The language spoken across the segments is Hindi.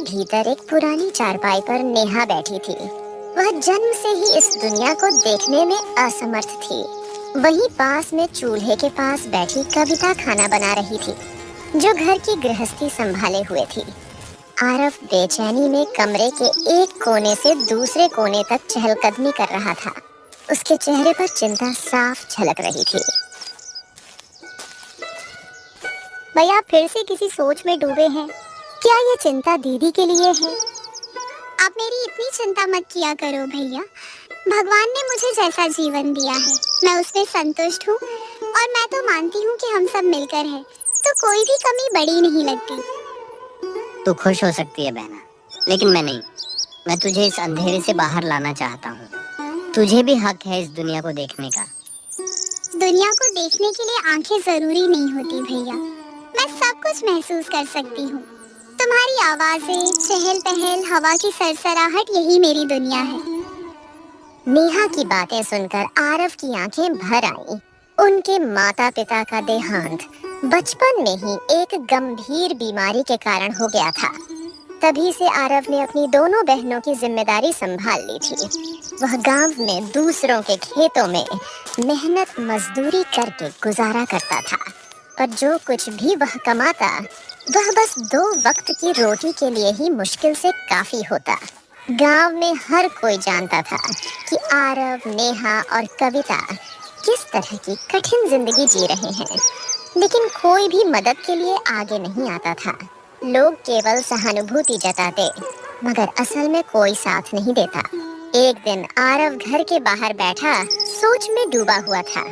भीतर एक पुरानी चारपाई पर नेहा बैठी थी। वह जन्म से ही इस दुनिया को देखने में असमर्थ थी। वहीं पास में चूल्हे के पास बैठी कविता खाना बना रही थी, जो घर की गृहस्थी संभाले हुए थी। आरव बेचैनी में कमरे के एक कोने से दूसरे कोने तक चहलकदमी कर रहा था। उसके चेहरे पर चिंता साफ झलक रही थी। भैया फिर से किसी सोच में डूबे हैं। क्या ये चिंता दीदी के लिए है? आप मेरी इतनी चिंता मत किया करो भैया। भगवान ने मुझे जैसा जीवन दिया है, मैं उसमें संतुष्ट हूँ और मैं तो मानती हूँ कि हम सब मिलकर हैं, तो कोई भी कमी बड़ी नहीं लगती। तू खुश हो सकती है बहना, लेकिन मैं नहीं। मैं तुझे इस अंधेरे से बाहर लाना चाहता हूँ। तुझे भी हक है इस दुनिया को देखने का। दुनिया को देखने के लिए आंखें जरूरी नहीं होती भैया। मैं सब कुछ महसूस कर सकती हूँ। तुम्हारी आवाजें, चहल पहल, हवा की सरसराहट, यही मेरी दुनिया है। नेहा की बातें सुनकर आरव की आंखें भर आईं। उनके माता पिता का देहांत बचपन में ही एक गंभीर बीमारी के कारण हो गया था। तभी से आरव ने अपनी दोनों बहनों की जिम्मेदारी संभाल ली थी। वह गांव में दूसरों के खेतों में मेहनत मजदूरी करके गुजारा करता था, पर जो कुछ भी वह कमाता वह बस 2 वक्त की रोटी के लिए ही मुश्किल से काफी होता। गांव में हर कोई जानता था कि आरव, नेहा और कविता किस तरह की कठिन जिंदगी जी रहे हैं, लेकिन कोई भी मदद के लिए आगे नहीं आता था। लोग केवल सहानुभूति जताते, मगर असल में कोई साथ नहीं देता। एक दिन आरव घर के बाहर बैठा सोच में डूबा हुआ था।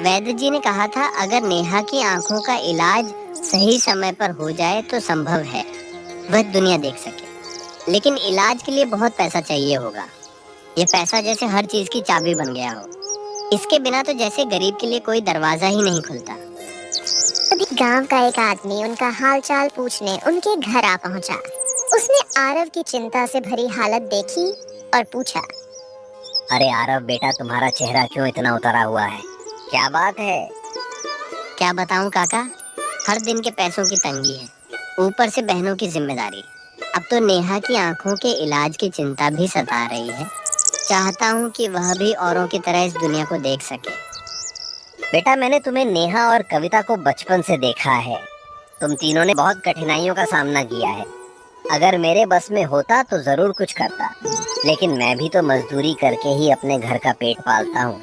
वैद्य जी ने कहा था अगर नेहा की आंखों का इलाज सही समय पर हो जाए तो संभव है वह दुनिया देख सके, लेकिन इलाज के लिए बहुत पैसा चाहिए होगा। ये पैसा जैसे हर चीज की चाबी बन गया हो। इसके बिना तो जैसे गरीब के लिए कोई दरवाजा ही नहीं खुलता। तभी गांव का एक आदमी उनका हालचाल पूछने उनके घर आ पहुंचा। उसने आरव की चिंता से भरी हालत देखी और पूछा, अरे आरव बेटा, तुम्हारा चेहरा क्यों इतना उतरा हुआ है? क्या बात है? क्या बताऊं काका, हर दिन के पैसों की तंगी है, ऊपर से बहनों की जिम्मेदारी। अब तो नेहा की आंखों के इलाज की चिंता भी सता रही है। चाहता हूं कि वह भी औरों की तरह इस दुनिया को देख सके। बेटा, मैंने तुम्हें नेहा और कविता को बचपन से देखा है। तुम तीनों ने बहुत कठिनाइयों का सामना किया है। अगर मेरे बस में होता तो जरूर कुछ करता, लेकिन मैं भी तो मजदूरी करके ही अपने घर का पेट पालता हूँ।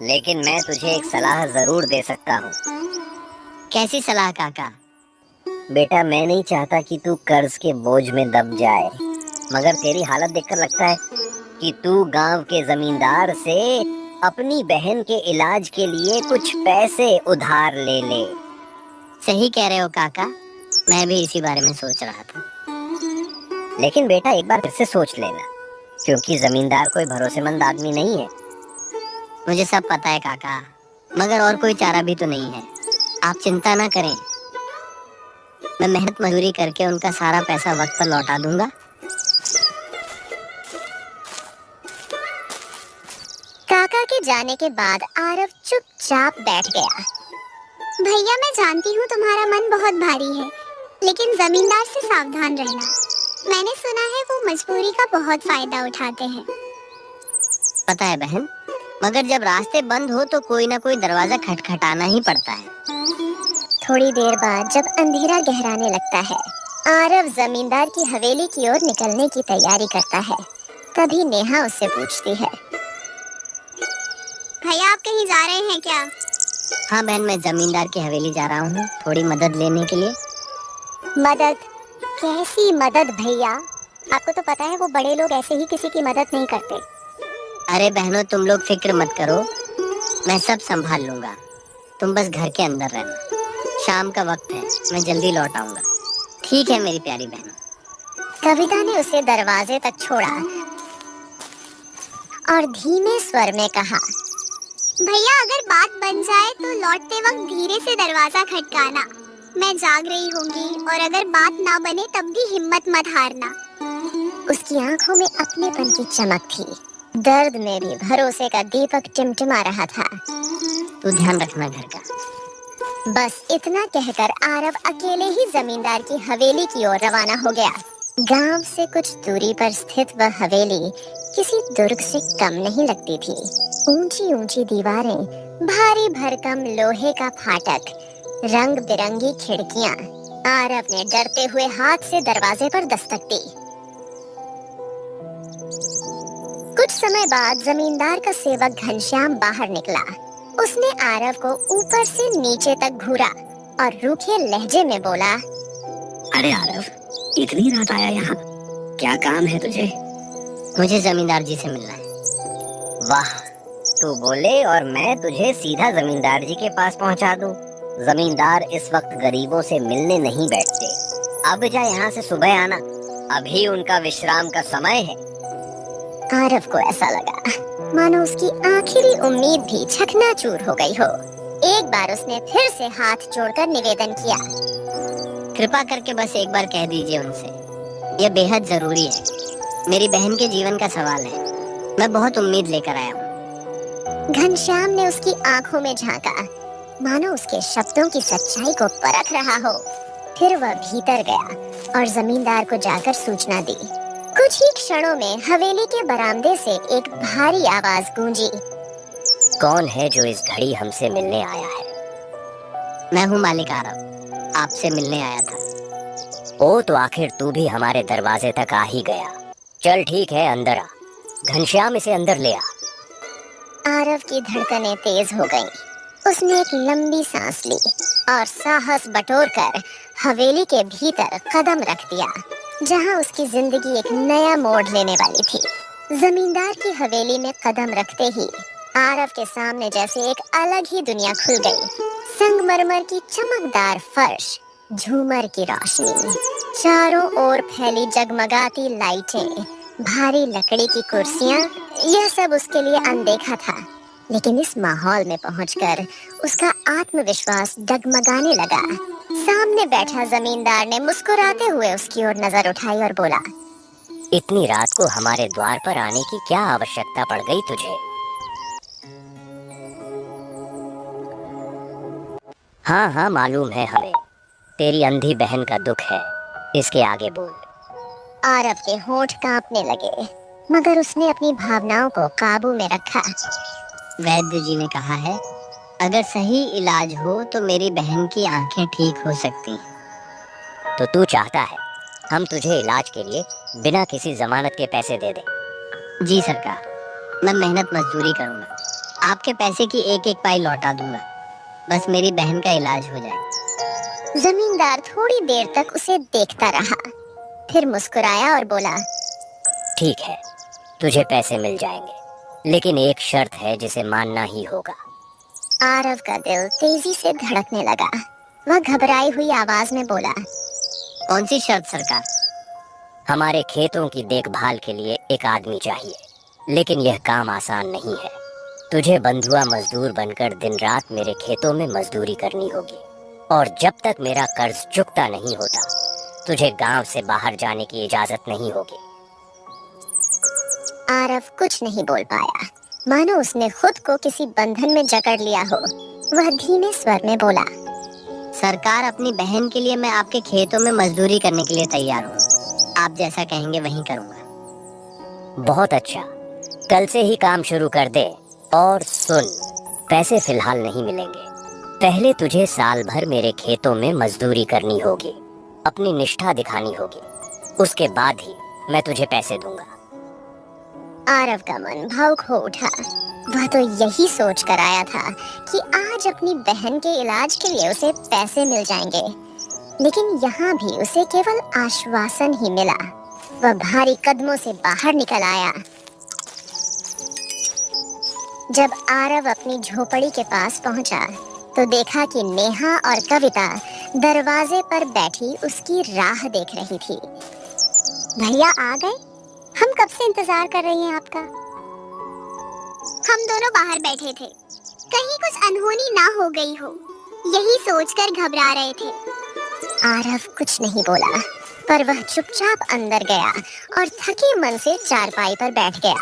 लेकिन मैं तुझे एक सलाह जरूर दे सकता हूँ। कैसी सलाह काका? बेटा, मैं नहीं चाहता कि तू कर्ज के बोझ में दब जाए, मगर तेरी हालत देखकर लगता है कि तू गांव के जमींदार से अपनी बहन के इलाज के लिए कुछ पैसे उधार ले ले। सही कह रहे हो काका, मैं भी इसी बारे में सोच रहा था। लेकिन बेटा, एक बार फिर से सोच लेना, क्योंकि जमींदार कोई भरोसेमंद आदमी नहीं है। मुझे सब पता है काका, मगर और कोई चारा भी तो नहीं है। आप चिंता ना करें, मैं मेहनत मजदूरी करके उनका सारा पैसा वक्त पर लौटा दूंगा। काका के जाने के बाद आरव चुपचाप बैठ गया। भैया, मैं जानती हूँ तुम्हारा मन बहुत भारी है, लेकिन जमींदार से सावधान रहना। मैंने सुना है वो मजबूरी का बहुत फायदा उठाते हैं। पता है बहन, मगर जब रास्ते बंद हो तो कोई ना कोई दरवाजा खटखटाना ही पड़ता है। थोड़ी देर बाद जब अंधेरा गहराने लगता है, आरव जमींदार की हवेली की ओर निकलने की तैयारी करता है। तभी नेहा उससे पूछती है, भैया, आप कहीं जा रहे हैं क्या? हाँ बहन, मैं जमींदार की हवेली जा रहा हूँ थोड़ी मदद लेने के लिए। मदद? कैसी मदद भैया? आपको तो पता है वो बड़े लोग ऐसे ही किसी की मदद नहीं करते। अरे बहनों, तुम लोग फिक्र मत करो, मैं सब संभाल लूंगा। तुम बस घर के अंदर रहना। शाम का वक्त है, मैं जल्दी लौट आऊंगा। ठीक है मेरी प्यारी बहनों। कविता ने उसे दरवाजे तक छोड़ा और धीमे स्वर में कहा, भैया, अगर बात बन जाए तो लौटते वक्त धीरे से दरवाजा खटकाना। मैं जाग रही होंगी, और अगर बात ना बने तब भी हिम्मत मत हारना। उसकी आंखों में अपनेपन की चमक थी। दर्द में भी भरोसे का दीपक टिमटिमा रहा था। तू ध्यान रखना घर का। बस इतना कहकर आरव अकेले ही जमींदार की हवेली की ओर रवाना हो गया। गांव से कुछ दूरी पर स्थित वह हवेली किसी दुर्ग से कम नहीं लगती थी। ऊंची ऊंची दीवारें, भारी भरकम लोहे का फाटक, रंग बिरंगी खिड़कियां। आरव ने डरते हुए हाथ से दरवाजे पर दस्तक दी। कुछ समय बाद जमींदार का सेवक घनश्याम बाहर निकला। उसने आरव को ऊपर से नीचे तक घूरा और रूखे लहजे में बोला, अरे आरव, इतनी रात आया यहाँ, क्या काम है तुझे? मुझे जमींदार जी से मिलना है। वाह, तू बोले और मैं तुझे सीधा जमींदार जी के पास पहुँचा दूं। जमींदार इस वक्त गरीबों से मिलने नहीं बैठते। अब जा यहाँ से सुबह आना, अभी उनका विश्राम का समय है। आरव को ऐसा लगा मानो उसकी आखिरी उम्मीद भी चकनाचूर हो गई हो। एक बार उसने फिर से हाथ जोड़कर निवेदन किया, कृपा करके बस एक बार कह दीजिए उनसे, यह बेहद जरूरी है। मेरी बहन के जीवन का सवाल है। मैं बहुत उम्मीद लेकर आया हूँ। घनश्याम ने उसकी आंखों में झांका, मानो उसके शब्दों की सच्चाई को परख रहा हो। फिर वह भीतर गया और जमींदार को जाकर सूचना दी। कुछ ही क्षणों में हवेली के बरामदे से एक भारी आवाज गूंजी, कौन है जो इस घड़ी हमसे मिलने आया है? मैं हूँ मालिक आरव, आपसे मिलने आया था। ओ, तो आखिर तू भी हमारे दरवाजे तक आ ही गया। चल ठीक है, अंदर आ। घनश्याम, इसे अंदर ले आ। आरव की धड़कनें तेज हो गईं। उसने एक लंबी सांस ली और साहस बटोरकर हवेली के भीतर कदम रख दिया, जहां उसकी जिंदगी एक नया मोड़ लेने वाली थी। जमींदार की हवेली में कदम रखते ही आरव के सामने जैसे एक अलग ही दुनिया खुल गई। संगमरमर की चमकदार फर्श, झूमर की रोशनी, चारों ओर फैली जगमगाती लाइटें, भारी लकड़ी की कुर्सियां, यह सब उसके लिए अनदेखा था। लेकिन इस माहौल में पहुंचकर उसका आत्मविश्वास डगमगाने लगा। सामने बैठा जमींदार ने मुस्कुराते हुए उसकी ओर नजर उठाई और बोला, इतनी रात को हमारे द्वार पर आने की क्या आवश्यकता पड़ गई तुझे? हाँ हाँ, मालूम है हमें, तेरी अंधी बहन का दुख है। इसके आगे बोल। आरव के होंठ कांपने लगे, मगर उसने अपनी भावनाओं को काबू में रखा। वैद्य जी ने कहा है, अगर सही इलाज हो तो मेरी बहन की आंखें ठीक हो सकती हैं। तो तू चाहता है हम तुझे इलाज के लिए बिना किसी जमानत के पैसे दे दें? जी सरकार, मैं मेहनत मजदूरी करूंगा, आपके पैसे की एक एक पाई लौटा दूंगा, बस मेरी बहन का इलाज हो जाए। जमींदार थोड़ी देर तक उसे देखता रहा, फिर मुस्कुराया और बोला, ठीक है, तुझे पैसे मिल जाएंगे, लेकिन एक शर्त है जिसे मानना ही होगा। आरव का दिल तेजी से धड़कने लगा। वह घबराई हुई आवाज में बोला, कौन सी शर्त सरकार? हमारे खेतों की देखभाल के लिए एक आदमी चाहिए, लेकिन यह काम आसान नहीं है। तुझे बंधुआ मजदूर बनकर दिन रात मेरे खेतों में मजदूरी करनी होगी, और जब तक मेरा कर्ज चुकता नहीं होता तुझे गांव से बाहर जाने की इजाजत नहीं होगी। आरव कुछ नहीं बोल पाया, मानो उसने खुद को किसी बंधन में जकड़ लिया हो। वह धीमे स्वर में बोला, सरकार, अपनी बहन के लिए मैं आपके खेतों में मजदूरी करने के लिए तैयार हूँ। आप जैसा कहेंगे वही करूँगा। बहुत अच्छा, कल से ही काम शुरू कर दे। और सुन, पैसे फिलहाल नहीं मिलेंगे। पहले तुझे साल भर मेरे खेतों में मजदूरी करनी होगी, अपनी निष्ठा दिखानी होगी, उसके बाद ही मैं तुझे पैसे दूंगा। आरव का मन भावुक हो उठा। वह तो यही सोच कर आया था कि आज अपनी बहन के इलाज के लिए उसे पैसे मिल जाएंगे, लेकिन यहाँ भी उसे केवल आश्वासन ही मिला। वह भारी कदमों से बाहर निकल आया। जब आरव अपनी झोपड़ी के पास पहुंचा तो देखा कि नेहा और कविता दरवाजे पर बैठी उसकी राह देख रही थी। भैया आ गए? हम कब से इंतजार कर रही हैं आपका। हम दोनों बाहर बैठे थे, कहीं कुछ अनहोनी ना हो गई हो, यही सोचकर घबरा रहे थे। आरव कुछ नहीं बोला, पर वह चुपचाप अंदर गया और थके मन से चारपाई पर बैठ गया।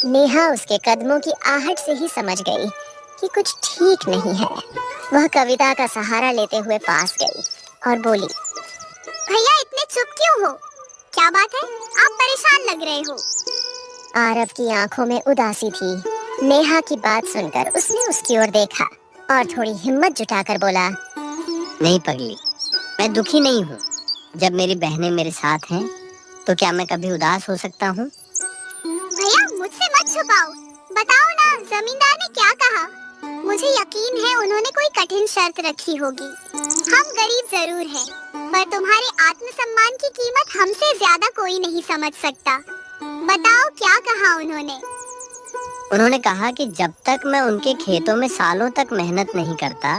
नेहा उसके कदमों की आहट से ही समझ गई कि कुछ ठीक नहीं है। वह कविता का सहारा लेते हुए पास गई और बोली, भैया इतने चुप क्यों हो? क्या बात है? आप परेशान लग रहे हो। आरव की आंखों में उदासी थी। नेहा की बात सुनकर उसने उसकी ओर देखा और थोड़ी हिम्मत जुटाकर बोला, नहीं पगली, मैं दुखी नहीं हूँ। जब मेरी बहनें मेरे साथ हैं तो क्या मैं कभी उदास हो सकता हूँ? भैया मुझसे मत छुपाओ, बताओ ना जमींदार ने क्या कहा? मुझे यकीन है उन्होंने कोई कठिन शर्त रखी होगी। हम गरीब जरूर हैं, पर तुम्हारे आत्मसम्मान की कीमत हमसे ज्यादा कोई नहीं समझ सकता। बताओ क्या कहा उन्होंने? उन्होंने कहा कि जब तक मैं उनके खेतों में सालों तक मेहनत नहीं करता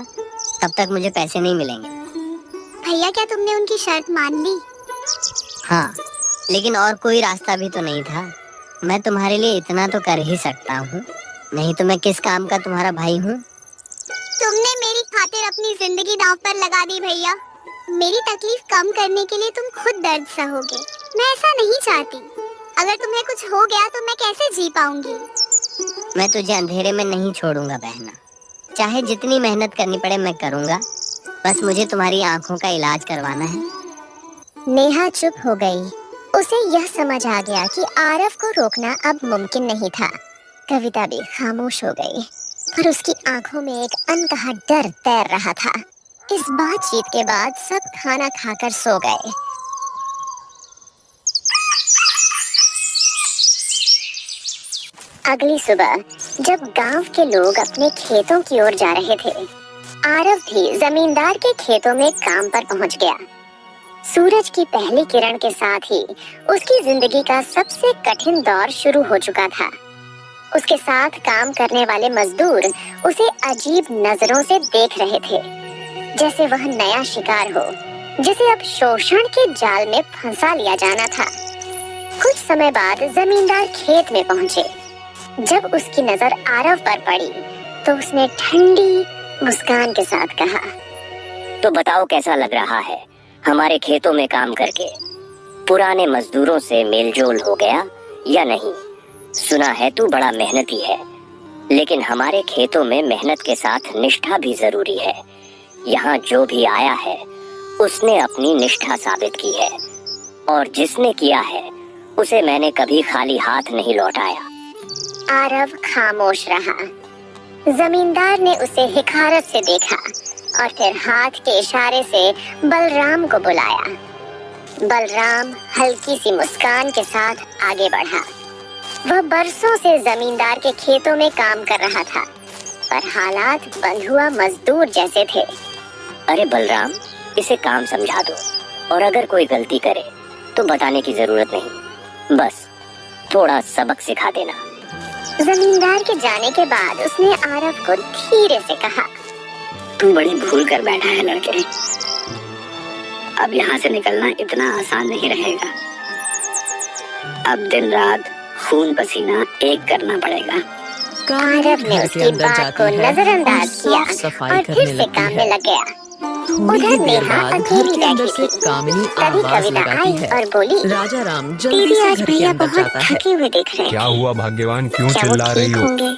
तब तक मुझे पैसे नहीं मिलेंगे। भैया क्या तुमने उनकी शर्त मान ली? हाँ, लेकिन और कोई रास्ता भी तो नहीं था। मैं तुम्हारे लिए इतना तो कर ही सकता हूँ, नहीं तो मैं किस काम का तुम्हारा भाई हूँ? तुमने मेरी खातिर अपनी जिंदगी दांव पर लगा दी भैया। मेरी तकलीफ कम करने के लिए तुम खुद दर्द सहोगे। मैं ऐसा नहीं चाहती। अगर तुम्हें कुछ हो गया तो मैं कैसे जी पाऊंगी? मैं तुझे अंधेरे में नहीं छोड़ूंगा बहना। चाहे जितनी मेहनत करनी पड़े मैं करूँगा। बस मुझे तुम्हारी आंखों का इलाज करवाना है। नेहा चुप हो गई। उसे यह समझ आ गया कि आरव को रोकना अब मुमकिन नहीं था। कविता भी खामोश हो गई, पर उसकी आंखों में एक अनकहा डर तैर रहा था। इस बातचीत के बाद सब खाना खाकर सो गए। अगली सुबह जब गांव के लोग अपने खेतों की ओर जा रहे थे, आरव भी जमींदार के खेतों में काम पर पहुंच गया। सूरज की पहली किरण के साथ ही उसकी जिंदगी का सबसे कठिन दौर शुरू हो चुका था। उसके साथ काम करने वाले मजदूर उसे अजीब नजरों से देख रहे थे, जैसे वह नया शिकार हो जिसे अब शोषण के जाल में फंसा लिया जाना था। कुछ समय बाद जमींदार खेत में पहुंचे। जब उसकी नजर आरव पर पड़ी तो उसने ठंडी मुस्कान के साथ कहा, तो बताओ कैसा लग रहा है हमारे खेतों में काम करके? पुराने मजदूरों से मेलजोल हो गया या नहीं? सुना है तू बड़ा मेहनती है, लेकिन हमारे खेतों में मेहनत के साथ निष्ठा भी जरूरी है। यहाँ जो भी आया है उसने अपनी निष्ठा साबित की है, और जिसने किया है उसे मैंने कभी खाली हाथ नहीं लौटाया। आरव खामोश रहा। जमींदार ने उसे हिकारत से देखा और फिर हाथ के इशारे से बलराम को बुलाया। बलराम हल्की सी मुस्कान के साथ आगे बढ़ा। वह बरसों से जमींदार के खेतों में काम कर रहा था, पर हालात बंधुआ मजदूर जैसे थे। अरे बलराम, इसे काम समझा दो, और अगर कोई गलती करे तो बताने की जरूरत नहीं, बस थोड़ा सबक सिखा देना। जमींदार के जाने के बाद उसने आरव को धीरे से कहा, तू बड़ी भूल कर बैठा है लड़के। अब यहाँ से निकलना इतना आसान नहीं रहेगा। अब दिन रात खून पसीना एक करना पड़ेगा। आरव ने उसकी बात को नजरअंदाज किया और फिर से काम में लग गया। उधर नेहा अकेली बैठी थी। तभी कविता आई और बोली, राजा राम जल्दी दीदी से आज घर के भैया अंदर बहुत जाता है। थके हुए दिख रहे हैं। क्या हुआ भाग्यवान, क्यों क्या वो चिल्ला रही ठीक हो? होंगे?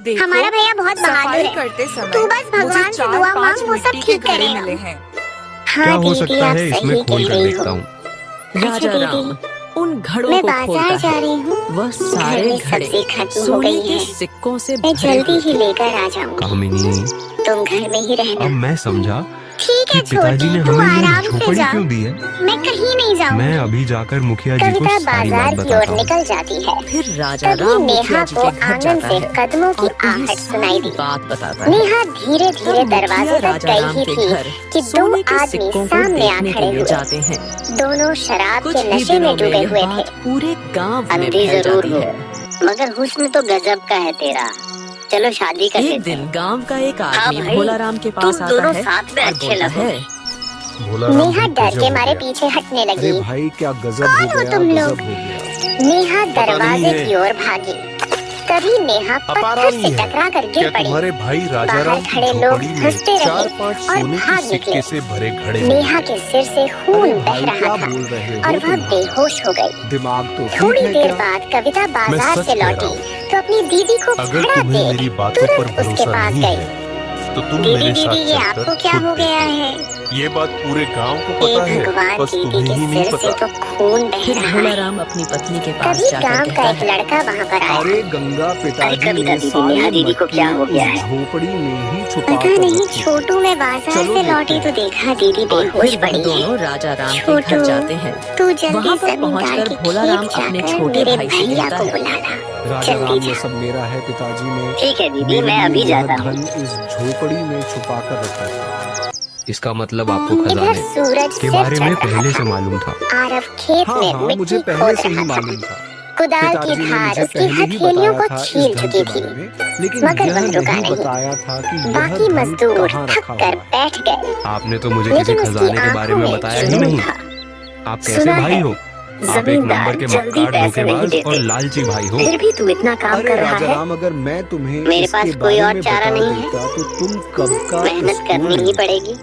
देखो, हमारा भैया बहुत बहादुर है। करते समय तू बस भगवान से दुआ मांग, वो सब ठीक करेगा। मिले हैं। क्या हाँ हो दीदी, सकता आप है, सही इसमें खोल कह कर रही देखता हो। हूँ। राजा दीदी, राम उन घड़ों मैं को बाजार खोलता जा है। रही हूँ। वह घर सारे में घड़े सब्जी खत्म हो सोने गई के है। सिक्कों से मैं भरे जल्दी हुए ही थे। लेकर आ जाऊंगी। कामिनी, तुम घर में ही अब रहना। मैं समझा ठीक कि है पिताजी ने छोटी, तू हमें ये आराम से झोपड़ी जा। क्यों दी है। मैं कहीं नहीं जाऊंगी। मैं अभी जाकर मुखिया जी को कविता सारी बाजार बात की ओर बताता हूँ। निकल जाती है। फिर राजा तभी राम नेहा मुखिया जी को के घर आंगन जाता से है कदमों की और उन्हें आहट सुनाई दी। सारी बात बताता है। नेहा धीरे धीरे तब दरवाजे मुखिया तक राजा गई राम ही के थी घर कि दो सोने के आदमी सिक्कों को सामने आ देखने के खड़े लिए हुए। जाते हैं। दोनों शराब कुछ के ही नशे में दिनों में डूबे यह हुए थे। बात पूरे गांव में अंधी फैल जरूर जाती हो, है। मगर हुस्न तो गजब का है तेरा। चलो शादी कर एक लेते दिन हैं। गांव का एक हाँ आदमी भाई, भोला राम के तुम पास आता दोनों है साथ में और अच्छे बोलता लगो। है, भोला राम नेहा भी डर गजब के हो मारे गया। पीछे हटने अरे लगी। भाई, क्या गजब कौन हो हो गया, तुम गजब लोग? हो गया। नेहा पता नहीं दरवाजे है। की ओर भागी। तभी नेहा पत्थर से टकरा कर गिर क्या पड़ी। तुम्हारे भाई राजाराम बाहर खड़े लोग झोपड़ी में हंसते रहे 4-5 और सोने भाग के सिक्के निकले। से भरे घड़े नेहा मिले। के सिर से खून अरे बह भाई, रहा क्या था बोल रहे हो और वह तुम? बेहोश हो गई। दिमाग तो ठीक थोड़ी है देर क्या? बाद कविता बाजार सच से कह रहा लौटी हूँ। तो अपनी दीदी को अगर खड़ा तुम्हें मेरी देख बातों पर तुरंत उसके भरोसा पास नहीं गई। है तो तुम दीदी मेरे साथ दीदी, ये आपको चलकर क्या खुद हो गया देखो। है? ये बात पूरे गांव को हे पता है, भगवान, बस दीदी तुम्हें के ही नहीं सिर से पता। तो खून बह फिर रहा है। भोलाराम अपनी पत्नी के पास तभी जाकर गांव कहता का एक है, लड़का वहां पर आया। अरे गंगा पिताजी कविता ने दीदी, सारी नेहा दीदी को क्या हो गया मट्टी है? उस झोपड़ी में ही छुपा पता कर नहीं, रखी। छोटू मैं बाजार चलो से देखते लौटी तो हैं। देखा दीदी और बेहोश फिर वह पड़ी है। दोनों राजा राम के घर छोटू, जाते हैं। तू जल्दी वहाँ पर जमींदार पहुंचकर के भोलाराम खेत अपने जाकर छोटे मेरे भाई से भैया कहता को है, बुलाना। राजा जल्दी राम, जा। ये सब मेरा है। पिताजी ने ठीक है दीदी, मेरे मैं अभी लिए यह जाता हूँ। धन इस झोपड़ी में छुपा कर रखा था। इसका मतलब आपको इधर खजाने सूरज के सिर बारे में चढ़ रहा पहले था। से मालूम था। आरव खेत हाँ में हाँ, मिट्टी मुझे खोद पहले से ही रहा था। मालूम था। कुदाल की पिताजी ने धार मुझे उसकी पहले ही हथेलियों बताया को था इस छील धन चुकी के थी। बारे में, लेकिन मगर यह वह रुका नहीं नहीं। बताया था कि यह बाकी धन मजदूर कहाँ थक रखा कर हुआ है। बैठ गए, आपने तो मुझे किसी लेकिन उसकी खजाने के बारे आंखों में में बताया ही जुनून नहीं। था। आप कैसे सुना भाई है, हो? आप एक जमींदार नंबर के जल्दी मक्कार, पैसे नहीं धोखेबाज देते। और लालची भाई हो। फिर भी तू इतना काम अरे कर रहा राजा है। राम, अगर मैं तुम्हें मेरे इसके पास कोई बारे और में चारा बता नहीं है। देता तो तुम कब का मेहनत स्कूल करनी ही में- पड़ेगी।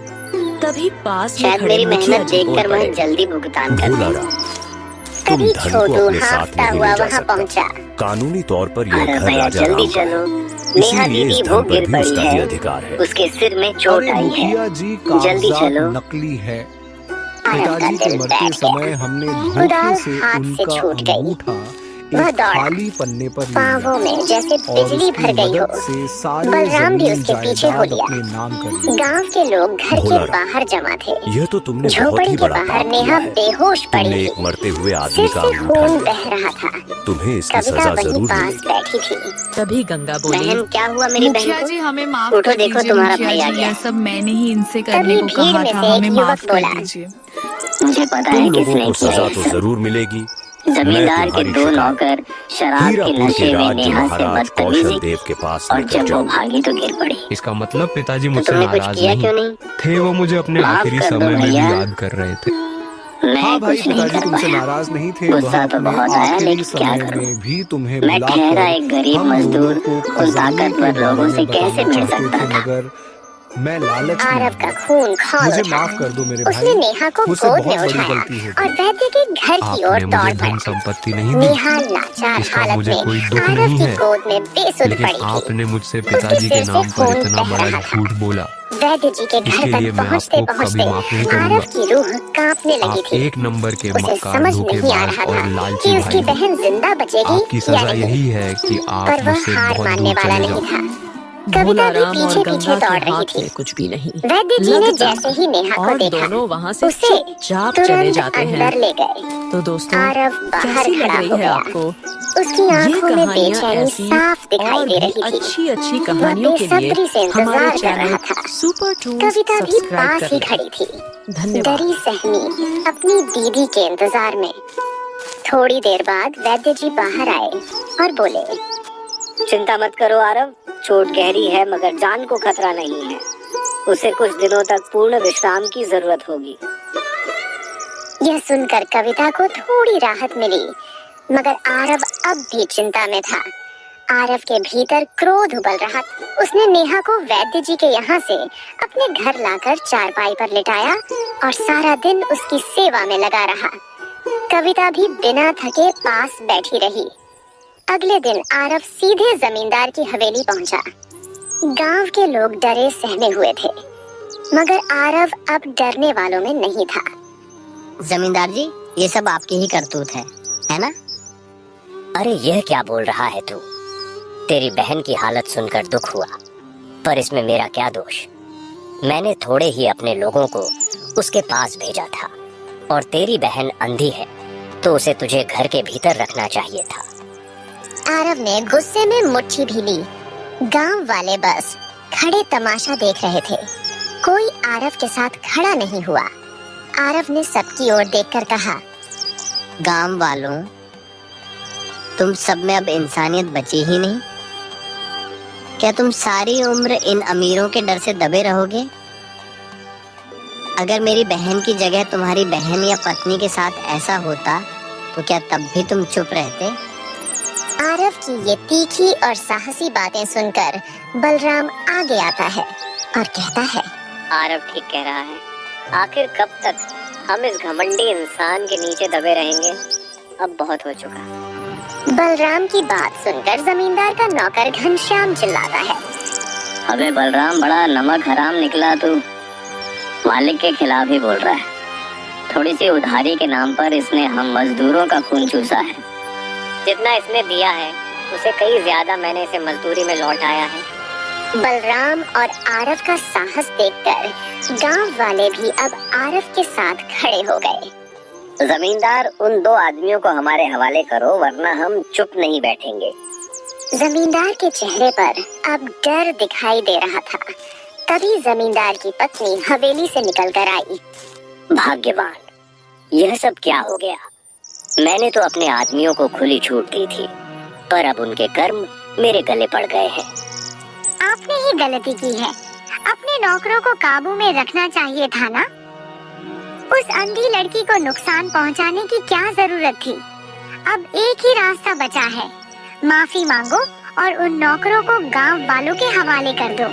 तभी पास में शायद खड़े मेरी मुखिया मेहनत जी बोल देखकर वह पड़े, जल्दी भुगतान कर दे। भोलाराम, तुम तभी धन को छोटू अपने साथ हाँफता नहीं हुआ ले जा वहाँ सकता। पहुँचा। कानूनी तौर पर यह अरे घर भैया राजा जल्दी राम का चलो, है। नेहा इसीलिए दीदी इस वो धन गिर पर भी पड़ी उसका ही है, अधिकार है। उसके सिर में चोट अरे आई है। मुखिया जी, जल्दी कागजात चलो। नकली है। आरव का पिताजी के दिल मरते बैठ समय गया। हमने कुदाल धोखे से हाथ से उनका छूट गई। अंगूठा वह एक दौड़ा। खाली पन्ने पर ले पांवों लिया में जैसे और बिजली उसकी भर गई हो। मदद से सारे बलराम भी जमीन उसके पीछे हो जायदाद लिया। अपने नाम कर लिए। गांव के लोग घर के भोलाराम, बाहर जमा थे। यह तो तुमने बहुत झोपड़ी ही के बड़ा बाहर पाप नेहा किया है। बेहोश तुमने पड़ी एक थी, मरते हुए सिर आदमी का से अंगूठा खून लिया। बह रहा था। तुम्हें इसकी कविता सजा वहीं जरूर पास मिलेगी। बैठी थी। तभी गंगा बोली, बहन क्या हुआ मेरी बहन मुखिया को? जी हमें माफ उठो, कर देखो दीजिए तुम्हारा मुखिया भाई आ जी, गया। यह सब मैंने ही इनसे करने तभी को भीड़ कहा में था, से एक हमें युवक माफ कर बोला। दीजिए। मुझे पता तुम है लोगों किसने को किया सजा ये तो सब। जरूर मिलेगी। जमींदार के तुम्हारी दो शिकायत नौकर शराब के हीरापुर के नशे में राज्य नेहा से महाराज बदतमीजी कौशल देव के पास और लेकर जब वो जाओ। भागी तो गिर पड़ी। इसका मतलब पिताजी तो मुझसे तुमने कुछ नाराज किया नहीं क्यों नहीं? थे। वो मुझे अपने माफ आखिरी कर दो समय में भी भैया। याद कर रहे थे। मैं हाँ भाई, कुछ नहीं पिताजी कर तुमसे पाया। नाराज नहीं थे। गुस्सा वह तो अपने बहुत आया, आखिरी लेकिन क्या समय करूं? में भी तुम्हें मैं ठहरा बुलाकर एक गरीब हम मजदूर लोगों को उन खजाने ताकतवर के लोगों बारे से में कैसे बताना मिल चाहते सकता थे, था। मगर मैं लालच में आरव आ का गया। खून खौल मुझे उठा। माफ कर दो मेरे उसने भाई, नेहा को मुझसे गोद में बहुत बड़ी उठाया गलती हो और गई। वैद्य के घर की ओर आपने दौड़ मुझे धन पड़ा। संपत्ति नहीं दी, नेहा लाचार इसका हालत मुझे कोई में दुख आरव नहीं की है। गोद में बेसुध लेकिन पड़ी थी। आपने मुझसे पिताजी के सिर से नाम पर खून इतना बह बड़ा रहा था। झूठ बोला। वैद्य जी के घर इसके लिए तक मैं पहुँचते आपको पहुँचते कभी माफ नहीं आरव करूंगा। की रूह कांपने लगी आप थी। एक नंबर के उसे मक्कार, समझ नहीं आ धोखेबाज रहा और था लालची कि उसकी भाई हो। बहन जिंदा बचेगी आपकी या सजा नहीं। यही है कि आप पर वह मुझसे हार बहुत मानने दूर वाला चले नहीं जाओ। था। कविता भी भोलाराम और पीछे पीछे गंगा दौड़ के रही हाथ थी। में कुछ भी नहीं वैद्य जी ने लगता जैसे ही नेहा को और देखा, दोनों वहाँ से उसे चुपचाप चले तुरंत जाते हैं। अंदर ले गए। तो दोस्तों, आरव बाहर कैसी लग खड़ा रही हो है गया। आपको उसकी ये आंखों में कहानियाँ? बेचैनी ऐसी साफ दिखाई और दे भी रही थी। अच्छी अच्छी वह कहानियों के लिए बेसब्री से हमारे इंतजार कर रहा चैनल था। सुपर टून्स कविता भी सब्सक्राइब पास कर ही लें। खड़ी थी, धन्यवाद। डरी सहमी अपनी दीदी के इंतजार में। थोड़ी देर बाद वैद्य जी बाहर आए और बोले, चिंता मत करो आरव, चोट गहरी है मगर जान को खतरा नहीं है। उसे कुछ दिनों तक पूर्ण विश्राम की जरूरत होगी। यह सुनकर कविता को थोड़ी राहत मिली, मगर आरव अब भी चिंता में था। आरव के भीतर क्रोध उबल रहा। उसने नेहा को वैद्य जी के यहाँ से अपने घर लाकर चारपाई पर लिटाया और सारा दिन उसकी सेवा में लगा रहा। कविता भी बिना थके पास बैठी रही। अगले दिन आरव सीधे जमींदार की हवेली पहुंचा। गांव के लोग डरे सहमे हुए थे, मगर आरव अब डरने वालों में नहीं था। जमींदार जी, ये सब आपकी ही करतूत है ना? अरे यह क्या बोल रहा है तू? तेरी बहन की हालत सुनकर दुख हुआ, पर इसमें मेरा क्या दोष? मैंने थोड़े ही अपने लोगों को उसके पास भेजा था, और तेरी बहन अंधी है तो उसे तुझे घर के भीतर रखना चाहिए था। आरव ने गुस्से में मुट्ठी भी ली। गांव वाले बस खड़े तमाशा देख रहे थे। कोई आरव के साथ खड़ा नहीं हुआ। आरव ने सबकी ओर देखकर कहा, गांव वालों, तुम सब में अब इंसानियत बची ही नहीं। क्या तुम सारी उम्र इन अमीरों के डर से दबे रहोगे? अगर मेरी बहन की जगह तुम्हारी बहन या पत्नी के साथ ऐसा होता तो क्या तब भी तुम चुप रहते? आरव की ये तीखी और साहसी बातें सुनकर बलराम आगे आता है और कहता है, आरव ठीक कह रहा है। आखिर कब तक हम इस घमंडी इंसान के नीचे दबे रहेंगे? अब बहुत हो चुका। बलराम की बात सुनकर जमींदार का नौकर घनश्याम चिल्लाता है, अबे बलराम, बड़ा नमक हराम निकला तू। मालिक के खिलाफ ही बोल रहा है। थोड़ी सी उधारी के नाम पर इसने हम मजदूरों का खून चूसा है। जितना इसने दिया है उसे कई ज्यादा मैंने इसे मजदूरी में लौटाया है। बलराम और आरव का साहस देखकर गांव वाले भी अब आरव के साथ खड़े हो गए। जमींदार, उन 2 आदमियों को हमारे हवाले करो, वरना हम चुप नहीं बैठेंगे। जमींदार के चेहरे पर अब डर दिखाई दे रहा था। तभी जमींदार की पत्नी हवेली से निकलकर आई। भाग्यवान, यह सब क्या हो गया? मैंने तो अपने आदमियों को खुली छूट दी थी, पर अब उनके कर्म मेरे गले पड़ गए हैं। आपने ही गलती की है। अपने नौकरों को काबू में रखना चाहिए था ना। उस अंधी लड़की को नुकसान पहुंचाने की क्या जरूरत थी? अब एक ही रास्ता बचा है, माफी मांगो और उन नौकरों को गांव वालों के हवाले कर दो।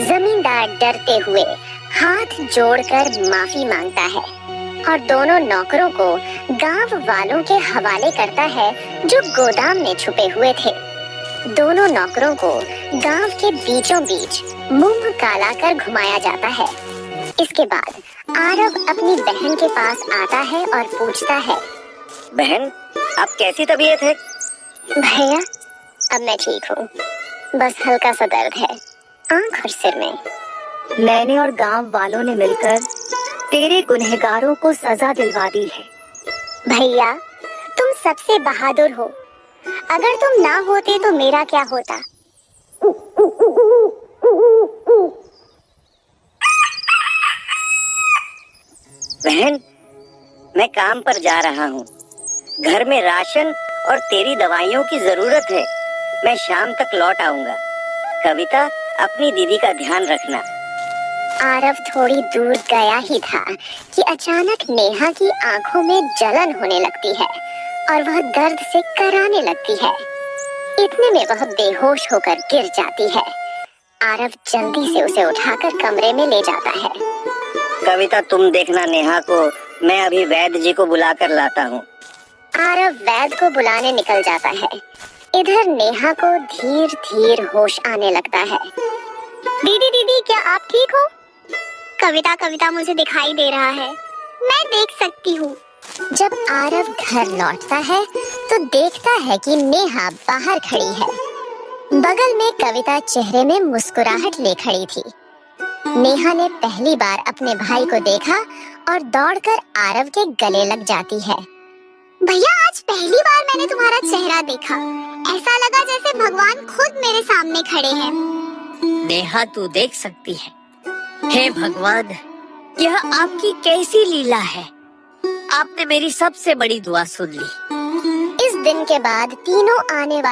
जमींदार डरते हुए हाथ जोड़कर माफी मांगता है और दोनों नौकरों को गांव वालों के हवाले करता है जो गोदाम में छुपे हुए थे। दोनों नौकरों को गांव के बीचों बीच मुंह काला कर घुमाया जाता है। इसके बाद आरव अपनी बहन के पास आता है और पूछता है, बहन, अब कैसी तबीयत है? भैया, अब मैं ठीक हूँ, बस हल्का सा दर्द है आंख और सिर में। मैंने और गांव वालों ने मिलकर तेरे गुनहगारों को सजा दिलवा दी है। भैया, तुम सबसे बहादुर हो। अगर तुम ना होते तो मेरा क्या होता? बहन, मैं काम पर जा रहा हूँ। घर में राशन और तेरी दवाइयों की जरूरत है। मैं शाम तक लौट आऊंगा। कविता, अपनी दीदी का ध्यान रखना। आरव थोड़ी दूर गया ही था कि अचानक नेहा की आंखों में जलन होने लगती है और वह दर्द से कराने लगती है। इतने में वह बेहोश होकर गिर जाती है। आरव जल्दी से उसे उठाकर कमरे में ले जाता है। कविता, तुम देखना नेहा को, मैं अभी वैद्य जी को बुलाकर लाता हूँ। आरव वैद्य को बुलाने निकल जाता है। इधर नेहा को धीर धीर होश आने लगता है। दीदी दीदी, क्या आप ठीक हो? कविता कविता, मुझे दिखाई दे रहा है, मैं देख सकती हूँ। जब आरव घर लौटता है तो देखता है कि नेहा बाहर खड़ी है। बगल में कविता चेहरे में मुस्कुराहट ले खड़ी थी। नेहा ने पहली बार अपने भाई को देखा और दौड़कर आरव के गले लग जाती है। भैया, आज पहली बार मैंने तुम्हारा चेहरा देखा। ऐसा लगा जैसे भगवान खुद मेरे सामने खड़े हैं। नेहा, तू देख सकती है। हे भगवान, यह आपकी कैसी लीला है। आपने मेरी सबसे बड़ी दुआ सुन ली। इस दिन के बाद तीनों आने